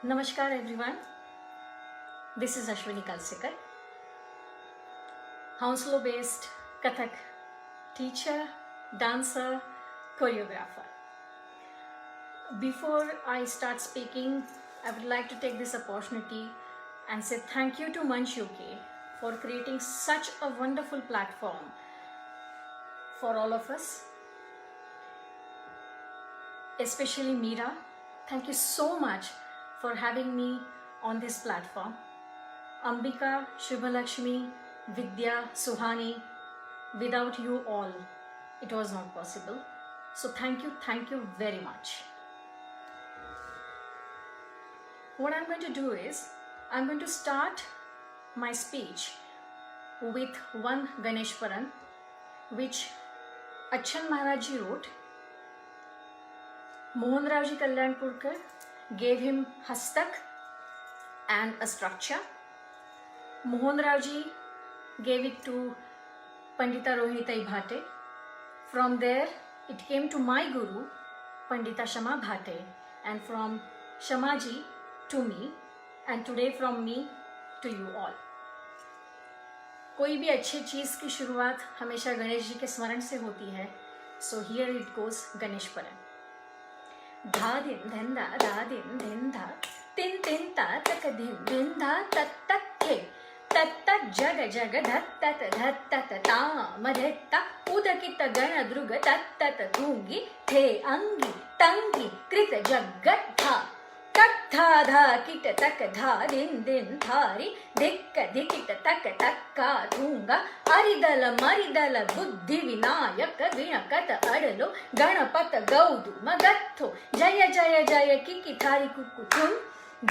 Namaskar everyone, this is Ashwini Kalsekar, Hounslow based Kathak teacher, dancer, choreographer. Before I start speaking, I would like to take this opportunity and say thank you to Manch UK for creating such a wonderful platform for all of us, especially Meera. Thank you so much for having me on this platform. Ambika, Shubhalakshmi, Vidya, Suhani, without you all, it was not possible. So thank you very much. What I'm going to do is, I'm going to start my speech with one Ganeshwaran, which Achan Maharaj ji wrote. Mohan Rao ji Kalyanpurkar gave him Hastak and a structure. Mohan Rao ji gave it to Pandita Rohinitai Bhate. From there, it came to my guru, Pandita Shama Bhate, and from Shama ji to me, and today from me to you all. कोई भी अच्छी चीज़ की शुरुआत हमेशा गणेश जी के स्मरण से होती है. So here it goes Ganeshwaran. धा दिन धिंदा धा दिन धिंदा तिन तिन ता तक धिन धिंदा तत तक थे तत तत जग जग धत तत धत तत ता मधेत्ता उदकित गण द्रुग तत तत धूंगी थे अंगी तंगी कृत जगत था तक था धा किट तक धा दिन दिन थारी दिक्क दिकिट तक तक का धूंगा अरिदल मरिदल बुद्धि विनायक विणकत अडलो गणपत गौदु मगत्थो जय जय जय किकि थारी कुकुचुम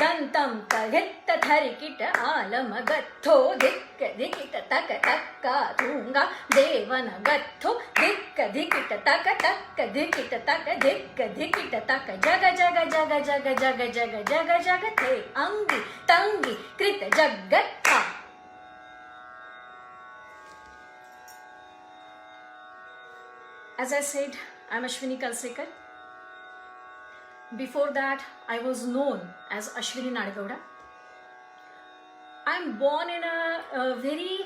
दंतम तगित थरि किट आलम गत्थो दिक्क दिकिट तक तक का धूंगा देवन गत्थो दिक्क दिकिट तक तक दिकिट तक दिक्क दिकिट तक जग जग जग जग जग जग जग जग थे अंगी तंगी कृत जगत था. As I said, I am Ashwini Kalsekar. Before that, I was known as Ashwini Nadgowda. I am born in a very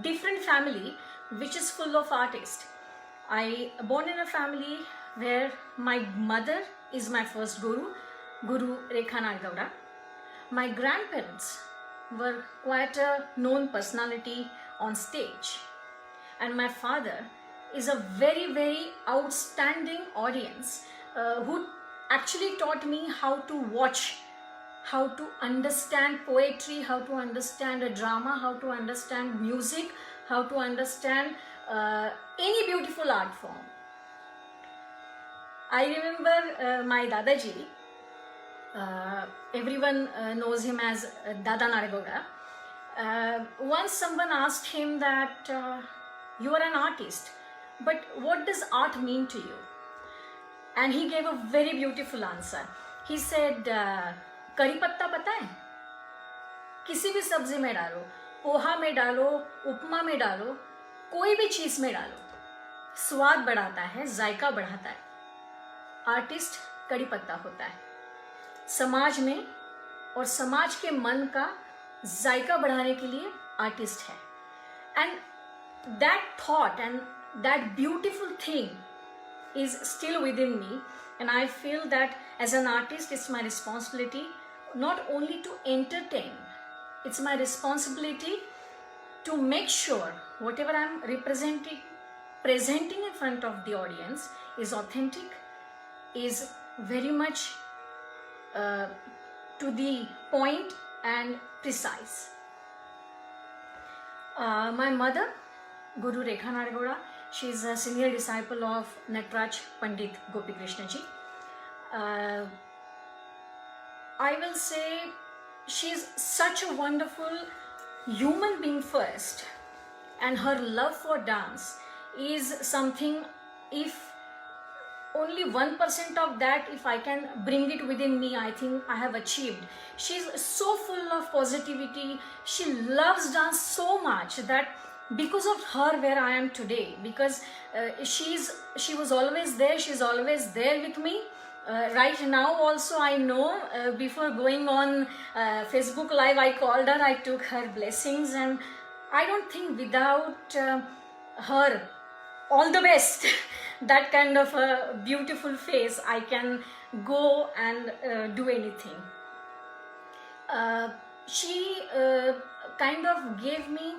different family which is full of artists. I born in a family where my mother is my first guru, Guru Rekha Nadgowda. My grandparents were quite a known personality on stage, and my father is a very, very outstanding audience who actually taught me how to watch, how to understand poetry, how to understand a drama, how to understand music, how to understand any beautiful art form. I remember my Dadaji, everyone knows him as Dada Nadgowda. Once someone asked him that you are an artist, but what does art mean to you? And he gave a very beautiful answer. He said, करी पत्ता पता है? किसी भी सब्जी में डालो, पोहा में डालो, उपमा में डालो, कोई भी चीज में डालो, स्वाद बढ़ाता है, जायका बढ़ाता है. आर्टिस्ट कड़ी पत्ता होता है समाज में, और समाज के मन का जायका बढ़ाने के लिए आर्टिस्ट है. And that thought and that beautiful thing is still within me, and I feel that as an artist it's my responsibility not only to entertain, it's my responsibility to make sure whatever I'm presenting in front of the audience is authentic, is very much to the point and precise. My mother, Guru Rekha Nadgowda, she is a senior disciple of Nataraj Pandit Gopi Krishna ji. I will say she is such a wonderful human being first, and her love for dance is something, if only 1% of that, if I can bring it within me, I think I have achieved. She's so full of positivity. She loves dance so much that because of her where I am today, because she was always there, she's always there with me. Right now also I know, before going on Facebook Live, I called her, I took her blessings, and I don't think without her, all the best, that kind of a beautiful face, I can go and do anything. She kind of gave me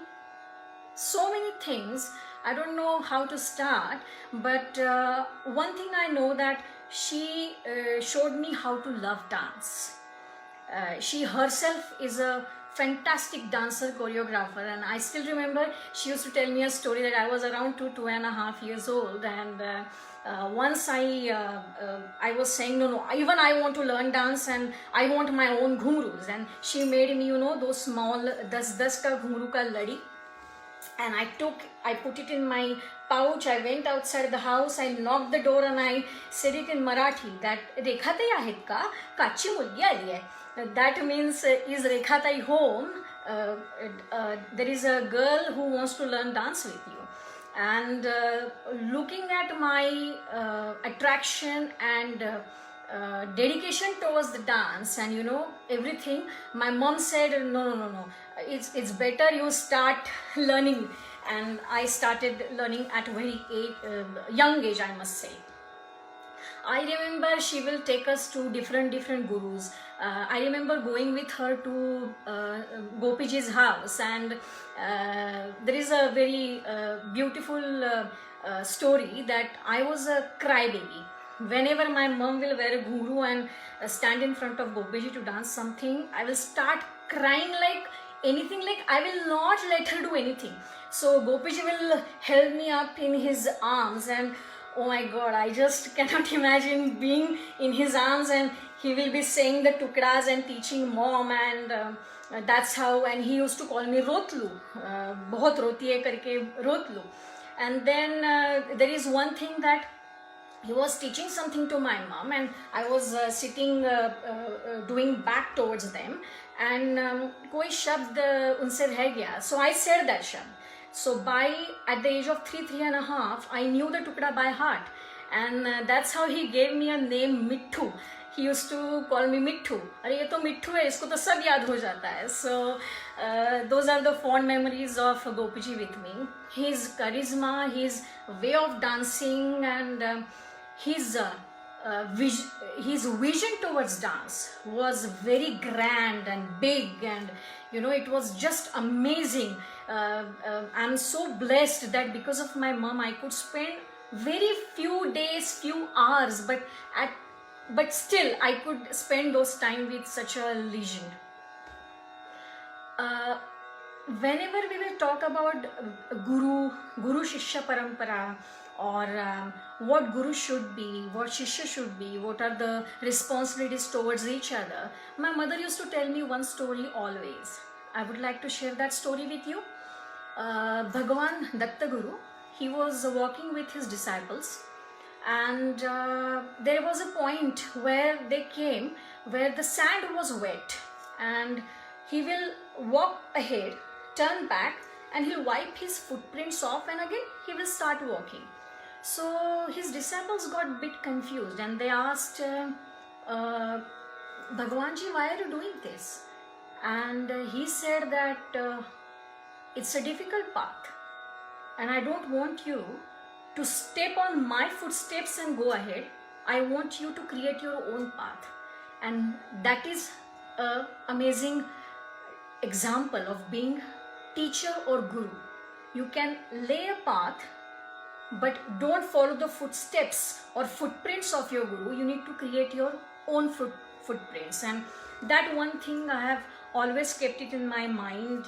so many things. I don't know how to start, but one thing I know, that she showed me how to love dance. She herself is a fantastic dancer, choreographer, and I still remember she used to tell me a story that I was around 2.5 years old, and once I was saying, no, even I want to learn dance and I want my own ghungroos, and she made me, those small 10 ka ghungru ka ladi, and I put it in my pouch. I went outside the house, I knocked the door, and I said it in Marathi that Rekhatai आहेत का, काची मुलगी आली आहे. That means, is Rekhatai home? There is a girl who wants to learn dance with you. And looking at my attraction and dedication towards the dance and everything, my mom said, no, it's better you start learning. And I started learning at a very young age, I must say. I remember she will take us to different gurus. I remember going with her to Gopij's house, and there is a very beautiful story that I was a crybaby. Whenever my mom will wear a ghungru and stand in front of Gopiji to dance something, I will start crying like anything, like I will not let her do anything. So Gopiji will held me up in his arms, and oh my God, I just cannot imagine being in his arms, and he will be saying the tukras and teaching mom, and that's how. And he used to call me Rotlu, bahut roti hai karke Rotlu. And then there is one thing that he was teaching something to my mom, and I was sitting doing back towards them, and koi shabd unse reh gaya, so I said that shabd. So at the age of 3.5, I knew the tukda by heart, and that's how he gave me a name, Mittu. He used to call me Mittu. अरे ये तो मिट्ठू है, इसको तो सब याद हो जाता है. So those are the fond memories of Gopiji with me. His charisma, his way of dancing, and his vision towards dance was very grand and big, and it was just amazing. I'm so blessed that because of my mom I could spend very few days, few hours, but still I could spend those time with such a legend. Whenever we will talk about guru shishya parampara, or what guru should be, what shishya should be, what are the responsibilities towards each other, my mother used to tell me one story always. I would like to share that story with you. Bhagavan Datta Guru, he was walking with his disciples, and there was a point where they came where the sand was wet, and he will walk ahead, turn back, and he'll wipe his footprints off, and again he will start walking. So his disciples got a bit confused, and they asked, Bhagavanji, why are you doing this? And he said that it's a difficult path, and I don't want you to step on my footsteps and go ahead. I want you to create your own path. And that is an amazing example of being teacher or guru. You can lay a path, but don't follow the footsteps or footprints of your guru. You need to create your own footprints. And that one thing I have always kept it in my mind,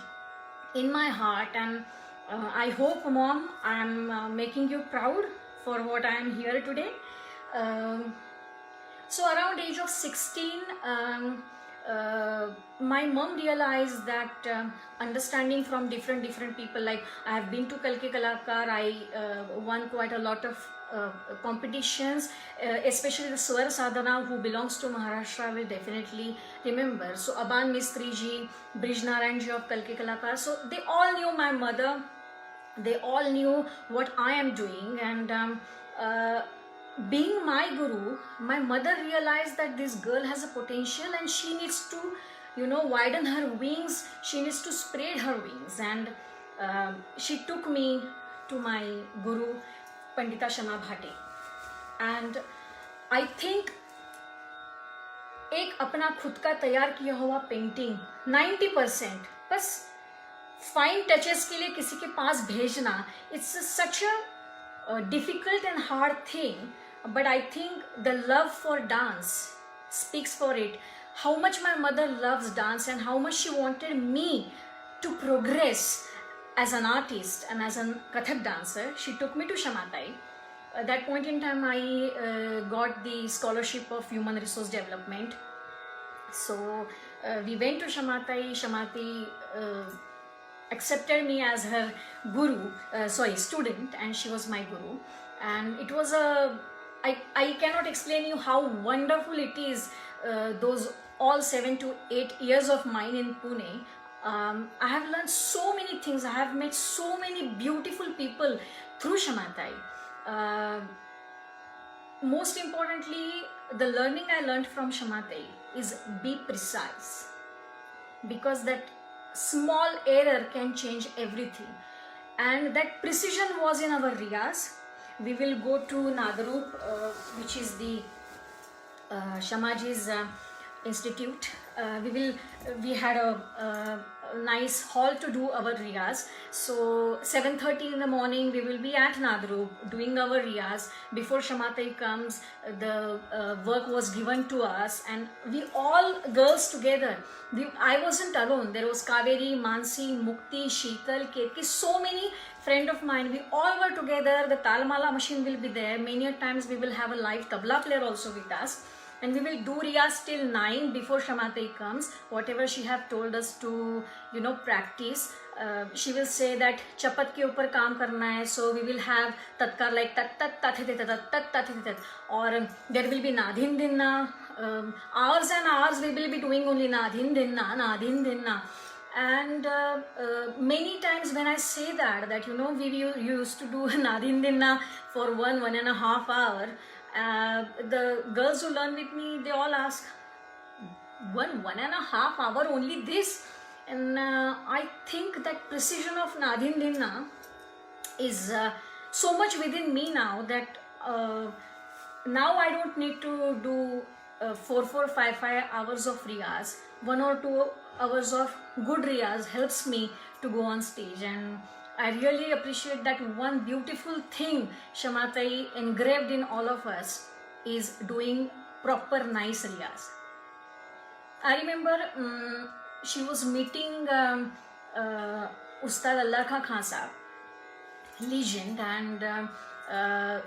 in my heart, and I hope, Mom, I am making you proud for what I am here today. So around age of 16, my mom realized that understanding from different people, like I have been to Kalke Kalakar, I won quite a lot of competitions, especially the Swar Sadhana, who belongs to Maharashtra, will definitely remember. So Aban Mistri ji, Brij Narayan ji of Kalke Kalakar, so they all knew my mother, they all knew what I am doing, and being my guru, my mother realized that this girl has a potential and she needs to, widen her wings. She needs to spread her wings. And she took me to my guru, Pandita Shama Bhate. And I think एक अपना खुद का तैयार किया हुआ painting 90% बस fine touches के लिए किसी के पास भेजना, it's such a difficult and hard thing, but I think the love for dance speaks for it. How much my mother loves dance and how much she wanted me to progress as an artist and as a Kathak dancer. She took me to Shamatai. At that point in time, I got the scholarship of Human Resource Development. So we went to Shamatai. Shamati accepted me as her student, and she was my guru. And it was I cannot explain you how wonderful it is, those all 7 to 8 years of mine in Pune. I have learned so many things. I have met so many beautiful people through Shamatai. Most importantly, the learning I learned from Shamatai is be precise, because that small error can change everything, and that precision was in our riyas. We will go to Nadarup, which is the Shamaji's institute. We had a nice hall to do our riyas. So 7:30 in the morning we will be at Nadarup doing our riyas. Before Shamatai comes, the work was given to us, and we all girls together. I wasn't alone. There was Kaveri, Mansi, Mukti, Sheetal, Ketki, so many friend of mine. We all were together. The Talmala machine will be there. Many a times we will have a live tabla player also with us. And we will do riyas till 9 before Shamatai comes. Whatever she have told us to, practice. She will say that chapat ke upar kaam karna hai. So we will have tatkar like tat tat tat tat tat tat tat tat. Or there will be nadhin dinna. Hours and hours we will be doing only nadhin dinna, nadhin dinna. And many times when I say that we used to do nadhin dinna for 1.5 hour. The girls who learn with me, they all ask, 1.5 hour only this? And I think that precision of Nadhin Dinna is so much within me now that now I don't need to do 4-5 hours of riyas. 1 or 2 hours of good riyas helps me to go on stage. And I really appreciate that one beautiful thing Shamatai engraved in all of us is doing proper nice riyas. I remember she was meeting Ustad Allah Khan Sahab, legend, and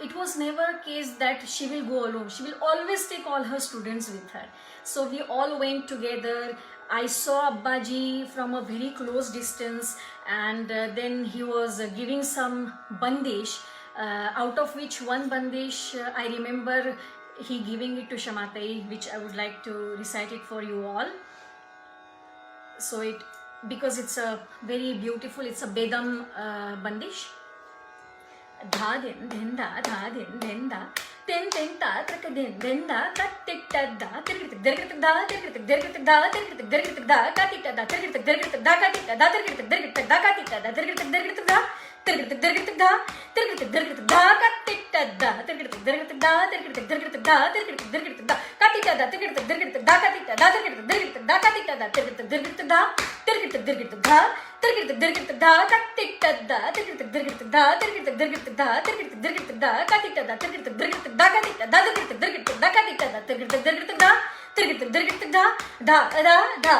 it was never a case that she will go alone. She will always take all her students with her. So we all went together. I saw Abbaji from a very close distance, and then he was giving some bandish, out of which one bandish I remember he giving it to Shamatai, which I would like to recite it for you all. So because it's a very beautiful, it's a Bedam bandish. Dha din din da, dha din din da, ten ten ta trak din din da, kat tik ta da, tirgit dirgit da, tirgit dirgit da, tirgit dirgit da, kat tik ta da, tirgit dirgit da, kat tik ta da, tirgit dirgit da, kat tik ta da, tirgit dirgit da, tirgit dirgit da, tirgit dirgit da, kat tik ta da, tirgit dirgit da, tirgit dirgit da, tirgit dirgit da, kat tik ta da, tirgit dirgit da, kat tik ta da, tirgit dirgit da, kat tik ta da, tirgit dirgit da, tirgit dirgit da, tirgit dirgit da, kat tik ta da, tirgit dirgit da, tirgit dirgit da, tirgit dirgit da, kat tik ta da, tirgit dirgit da, kat tik ta da, tirgit dirgit da, kat tik ta da, tirgit dirgit da, tirgit dirgit da, da da da.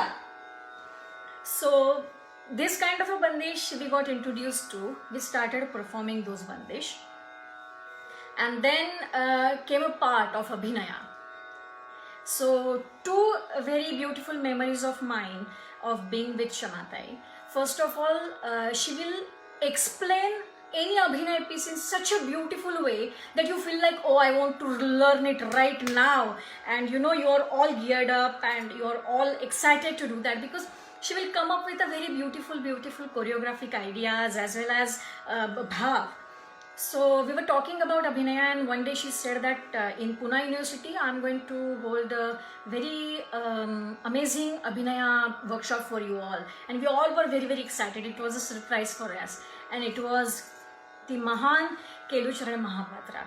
So this kind of a bandish we got introduced to. We started performing those bandish, and then came a part of Abhinaya. So 2 very beautiful memories of mine of being with Shamatai. First of all, she will explain any Abhinaya piece in such a beautiful way that you feel like, oh, I want to learn it right now. And you're all geared up and you're all excited to do that, because she will come up with a very beautiful choreographic ideas as well as bhav. So we were talking about Abhinaya, and one day she said that in Pune University I'm going to hold a very amazing Abhinaya workshop for you all, and we all were very excited. It was a surprise for us, and it was the Mahan Kelucharan Mahapatra.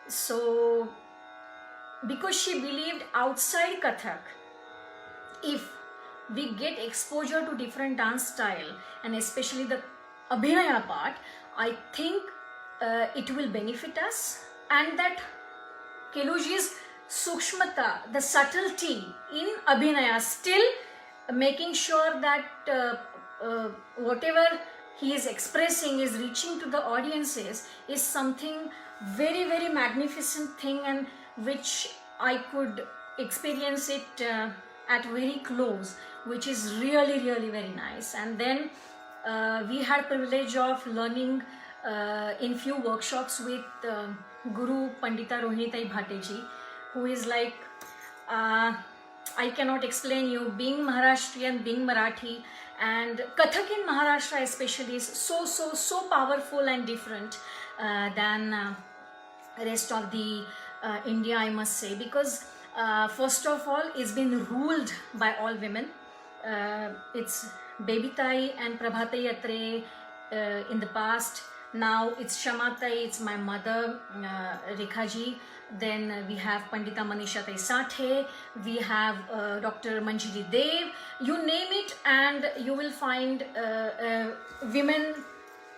So because she believed outside Kathak, if we get exposure to different dance style and especially the Abhinaya part, I think it will benefit us, and that Keluji's sukshmata, the subtlety in Abhinaya, still making sure that whatever he is expressing is reaching to the audiences is something very magnificent thing, and which I could experience it at very close, which is really very nice. And then we had privilege of learning in few workshops with Guru Pandita Rohinitai Bhateji, who is like, I cannot explain you, being Maharashtrian, being Marathi, and Kathak in Maharashtra especially is so powerful and different than rest of the India, I must say, because first of all, it's been ruled by all women. It's Bebitai and Prabhatai Atre in the past. Now it's Shamatai, it's my mother, Rekhaji. Then we have Pandita Manisha Tai Sathe, we have Dr. Manjiri Dev, you name it, and you will find women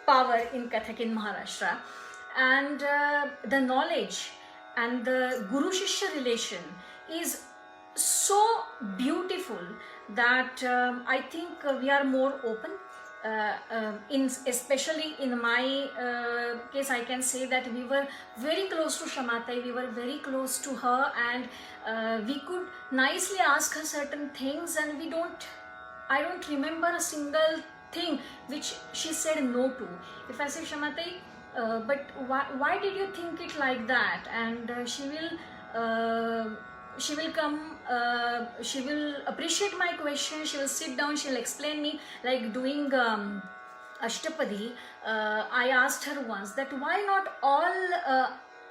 power in Kathak in Maharashtra. And the knowledge and the Guru-Shishya relation is so beautiful that I think we are more open. Especially in my case, I can say that we were very close to Shamatai, we were very close to her, and we could nicely ask her certain things, and I don't remember a single thing which she said no to. If I say, Shamatai, but why did you think it like that? And she will come, she will appreciate my question, she will sit down, she will explain me, like doing Ashtapadi. I asked her once that why not all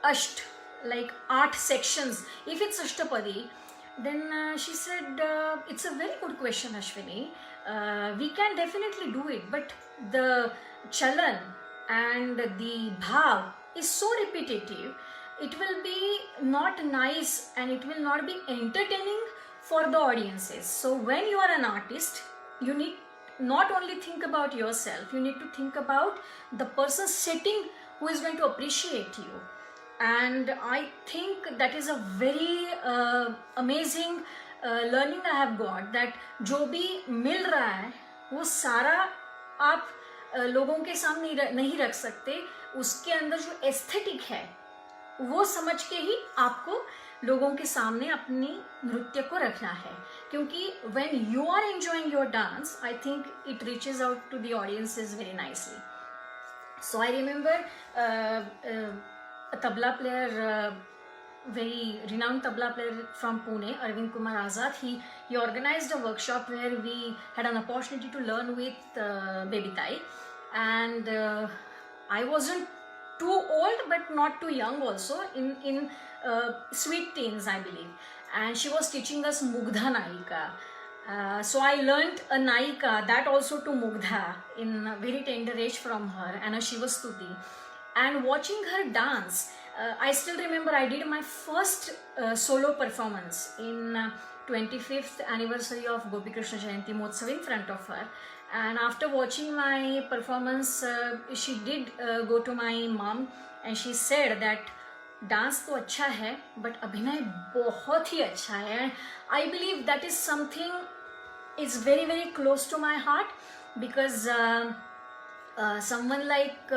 Asht, like 8 sections, if it's Ashtapadi. Then she said, it's a very good question, Ashwini. We can definitely do it, but the chalan and the bhav is so repetitive, it will be not nice and it will not be entertaining for the audiences. So when you are an artist, you need not only think about yourself, you need to think about the person sitting who is going to appreciate you. And I think that is a very amazing learning I have got, that जो भी मिल रहा है वो सारा आप लोगों के सामने नहीं रख सकते, उसके अंदर जो एस्थेटिक है वो समझ के ही आपको लोगों के सामने अपनी नृत्य को रखना है, क्योंकि when you are enjoying your dance, I think it reaches out to the audiences very nicely. So I remember a tabla player, very renowned tabla player from Pune, Arvind Kumar Azad, he organized a workshop where we had an opportunity to learn with Bebitai, and I wasn't too old but not too young also, in sweet teens I believe, and she was teaching us Mugdha Naika. So I learned a Naika, that also to Mugdha, in a very tender age from her, and a Shiva Stuti. And watching her dance, I still remember I did my first solo performance in 25th anniversary of Gopi Krishna Jayanti Motsav in front of her. And after watching my performance, she did go to my mom and she said that dance तो अच्छा है but अभिनय बहुत ही अच्छा है. I believe that is something is very close to my heart, because someone like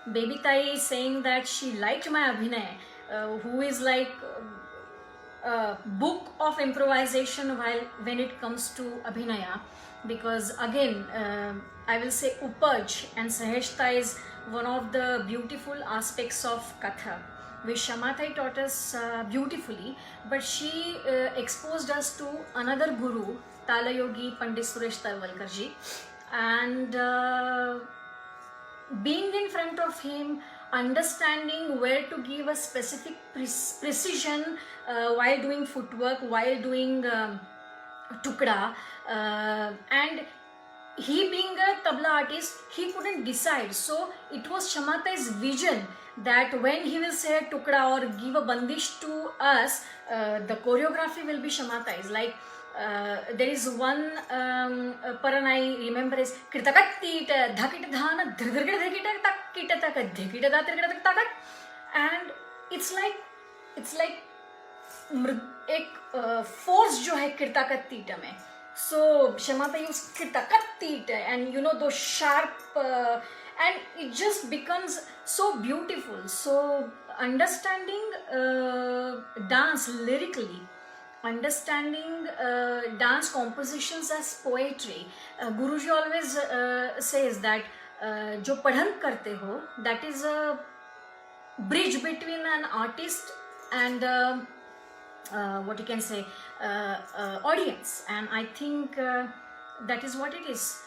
Bebitai is saying that she liked my abhinay, who is like a book of improvisation when it comes to abhinaya, because again I will say upaj and sahajta is one of the beautiful aspects of Kathak, which Shamatai taught us beautifully, but she exposed us to another guru, Tala Yogi Pandit Suresh Tarwalkarji, and being in front of him, understanding where to give a specific precision while doing footwork, while doing tukda, and he being a tabla artist, he couldn't decide. So it was Shamatai's vision that when he will say a tukda or give a bandish to us, the choreography will be Shamatai's. Like there is one paran I remember is Kirtakatit Dhakit Dhana Dhirgir Dhakita Takita Taka Dhikita Datrigata Takat, and it's like एक force जो है Kirtakatit में. So Shamata used Kirtakatit, and you know those sharp and it just becomes so beautiful. So understanding dance lyrically, understanding dance compositions as poetry. Guruji always says that जो पढ़न करते हो, that is a bridge between an artist and what you can say audience, and I think that is what it is.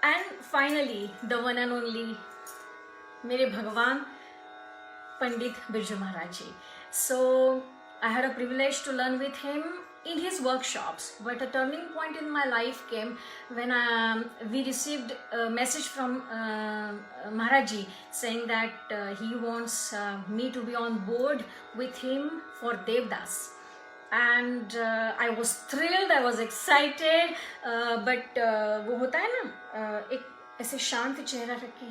And finally, the one and only mere Bhagwan, Pandit Birju Maharaj Ji. So I had a privilege to learn with him in his workshops, but a turning point in my life came when we received a message from Maharaj Ji saying that he wants me to be on board with him for Devdas. And I was thrilled, I was excited, but वो होता है ना एक ऐसे शांत चेहरा रख के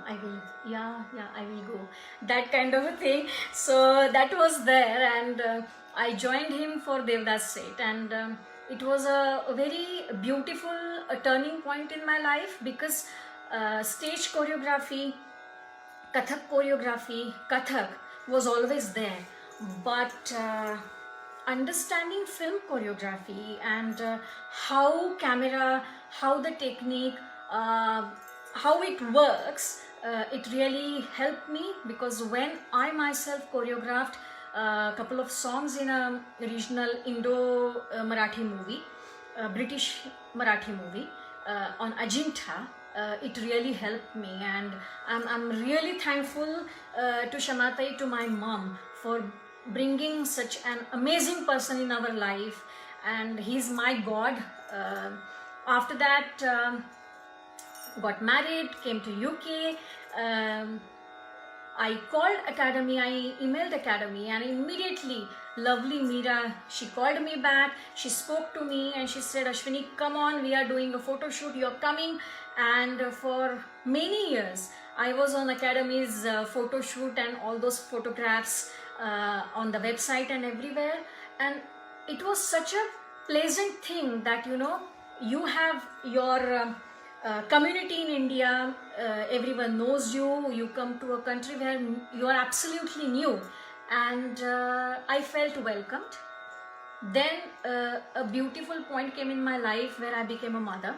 I will go, that kind of a thing. So that was there, and I joined him for Devdas set, and it was a very beautiful turning point in my life, because stage choreography, Kathak was always there, but understanding film choreography and how camera, how the technique, how it works, it really helped me, because when I myself choreographed a couple of songs in a regional Indo-Marathi movie, British Marathi movie on Ajinta, it really helped me, and I'm really thankful to Shamatai, to my mom, for bringing such an amazing person in our life, and he's my God. After that, got married, came to UK. I called Academy, I emailed Academy, and immediately lovely Meera, she called me back, she spoke to me and she said, Ashwini, come on, we are doing a photo shoot, you're coming. And for many years I was on Academy's photo shoot and all those photographs on the website and everywhere, and it was such a pleasant thing that, you know, you have your community in India, everyone knows you, you come to a country where you are absolutely new, and I felt welcomed. Then a beautiful point came in my life where I became a mother,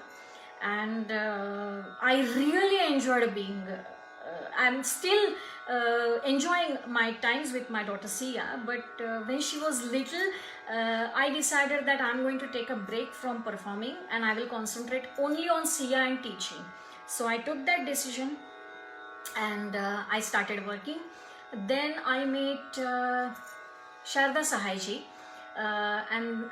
and I really enjoyed being I'm still enjoying my times with my daughter Sia, but when she was little, I decided that I'm going to take a break from performing and I will concentrate only on Sia and teaching. So I took that decision and I started working. Then I met Sharda Sahai ji, and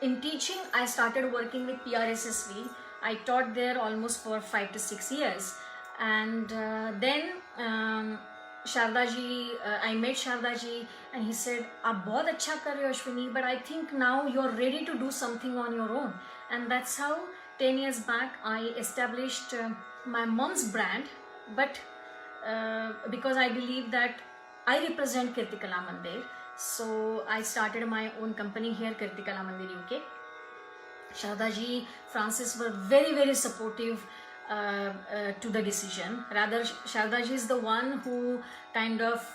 in teaching I started working with PRSSV. I taught there almost for 5 to 6 years. And then Sharda ji, I met Sharda ji and he said, "Aap bahut acha kar rahe ho Ashwini, but I think now you're ready to do something on your own." And that's how 10 years back I established my mom's brand, but because I believe that I represent Kirtikala Mandir, so I started my own company here, Kirtikala Mandir UK. Sharda ji, Francis were very, very supportive to the decision. Rather, Sharda ji is the one who kind of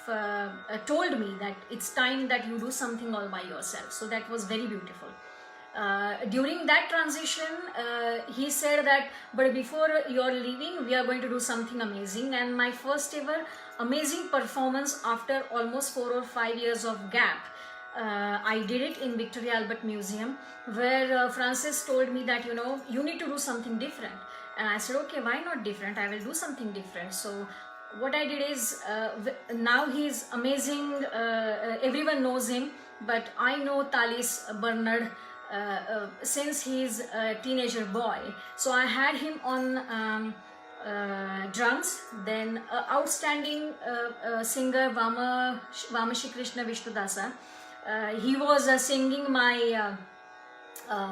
told me that it's time that you do something all by yourself. So that was very beautiful. During that transition, he said that, but before you're leaving, we are going to do something amazing. And my first ever amazing performance after almost 4 or 5 years of gap, I did it in Victoria Albert Museum, where Francis told me that, you know, you need to do something different. And I said, okay, why not different? I will do something different. So what I did is, now he's amazing, everyone knows him, but I know Talis Bernard since he's a teenager boy. So I had him on drums. Then outstanding singer Vamashi Krishna Vishnudasa. He was singing my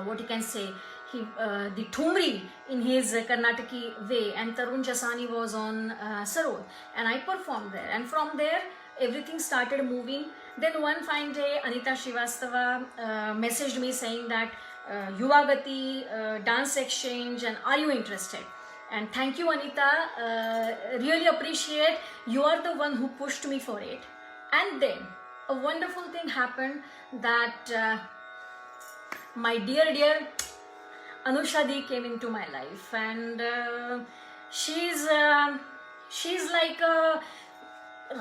what you can say, the Thumri in his Karnataki way, and Tarun Jasani was on Sarod, and I performed there, and from there everything started moving. Then one fine day Anita Srivastava messaged me saying that Yuvagati dance exchange, and are you interested? And thank you, Anita, really appreciate, you are the one who pushed me for it. And then a wonderful thing happened that my dear Anusha Di came into my life, and she's like a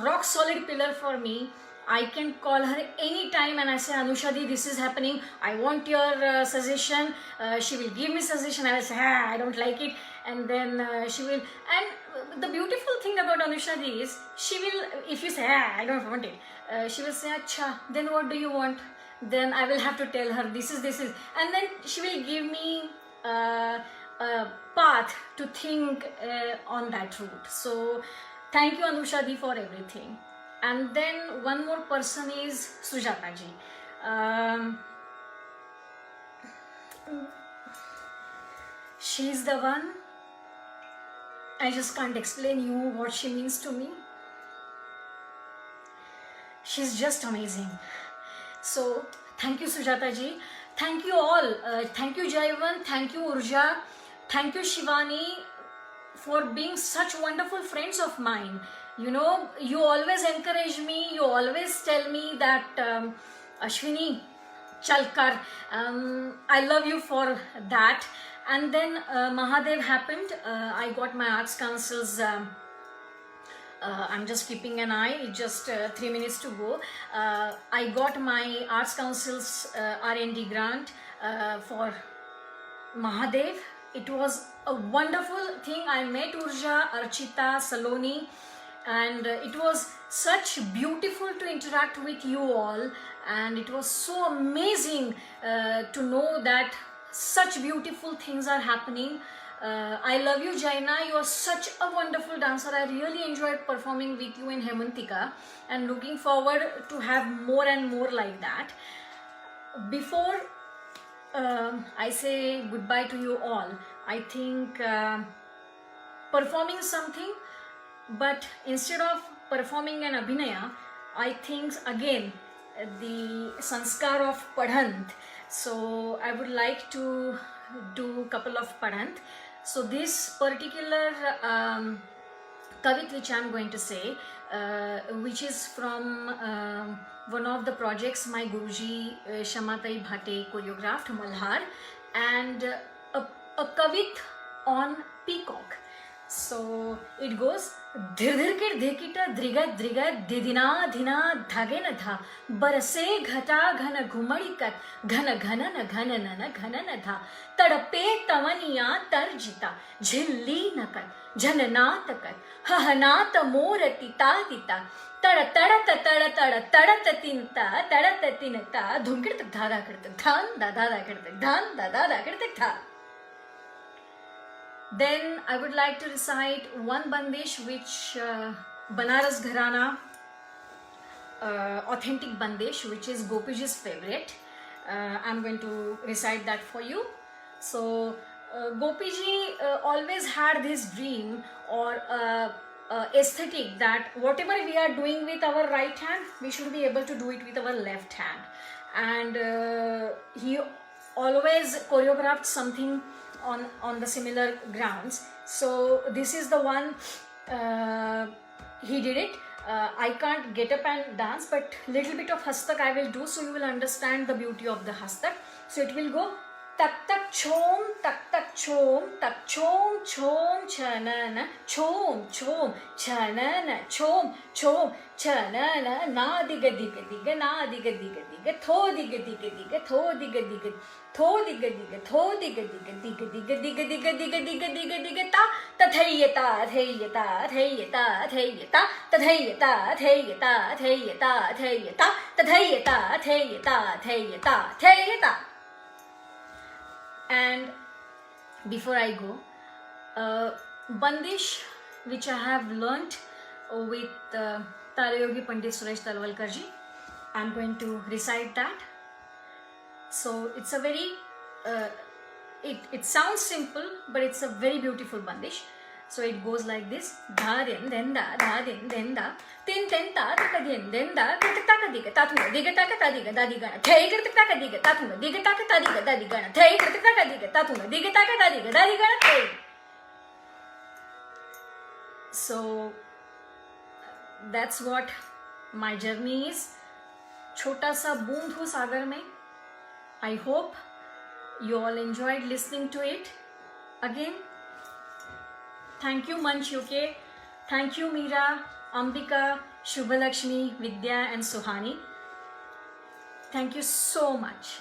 rock solid pillar for me. I can call her anytime and I say, Anusha Di, this is happening, I want your suggestion. She will give me suggestion. I will say, I don't like it, and then she will. And the beautiful thing about Anusha Di is, she will, if you say, I don't want it, she will say, Acha, then what do you want? Then I will have to tell her this is, and then she will give me a path to think on that route. So thank you, Anusha Di, for everything. And then one more person is Sujata ji. She's the one, I just can't explain you what she means to me. She's just amazing. So thank you, Sujata ji. Thank you all. Thank you, Jaivan. Thank you, Urja. Thank you, Shivani, for being such wonderful friends of mine. You know, you always encourage me. You always tell me that Ashwini, chal kar. I love you for that. And then Mahadev happened. I got my Arts Council's. I'm just keeping an eye, it's just 3 minutes to go. I got my Arts Council's R&D grant for Mahadev. It was a wonderful thing. I met Urja, Archita, Saloni, and it was such beautiful to interact with you all, and it was so amazing to know that such beautiful things are happening. I love you, Jaina. You are such a wonderful dancer. I really enjoyed performing with you in Hemantika, and looking forward to have more and more like that. Before I say goodbye to you all, I think performing something, but instead of performing an Abhinaya, I think again the sanskar of Padhant. So I would like to do a couple of Padhant. So this particular kavit which I am going to say, which is from one of the projects my Guruji Shamatai Bhate choreographed, Malhar, and a kavit on peacock. So it goes, dhir dhir kir dhekita drigat drigat didina dhina dhage na dha barse ghata ghana ghumadikat ghana ghana na ghana na ghana na dha tadpe tavaniya tarjita jhilli nakat janana takat hahanat morati tadita tada tada tada tada tada tinta tada tinta dhumkirtak dhada kirtak dhan da dada kirtak dhan da dada kirtak dha. Then I would like to recite one bandish which Banaras Gharana, authentic bandish, which is Gopiji's favorite. I'm going to recite that for you. So Gopiji always had this dream or aesthetic that whatever we are doing with our right hand, we should be able to do it with our left hand. And he always choreographed something on the similar grounds. So this is the one he did it. I can't get up and dance, but little bit of hastak I will do, so you will understand the beauty of the hastak. So it will go tak tak chom chom chanana chom chanana chom chanana na diga diga na diga tho diga tho diga ta tathayata tathayata. And before I go, Bandish, which I have learnt with Tarayogi Pandit Suresh Talwalkar ji, I'm going to recite that. So it's a very, it sounds simple, but it's a very beautiful Bandish. So it goes like this: dha din da, tin ta ta din da, ta ka diga ta thunga diga ta ka ta diga da diga thei ta ka diga ta thunga diga ta ka ta diga da diga thei ta ka diga ta thunga diga ta ka ta diga da diga thei. So that's what my journey is. Chota sa boond ho sagar mein. I hope you all enjoyed listening to it. Again, thank you Manch UK, thank you Meera, Ambika, Shubhalakshmi, Vidya and Suhani. Thank you so much.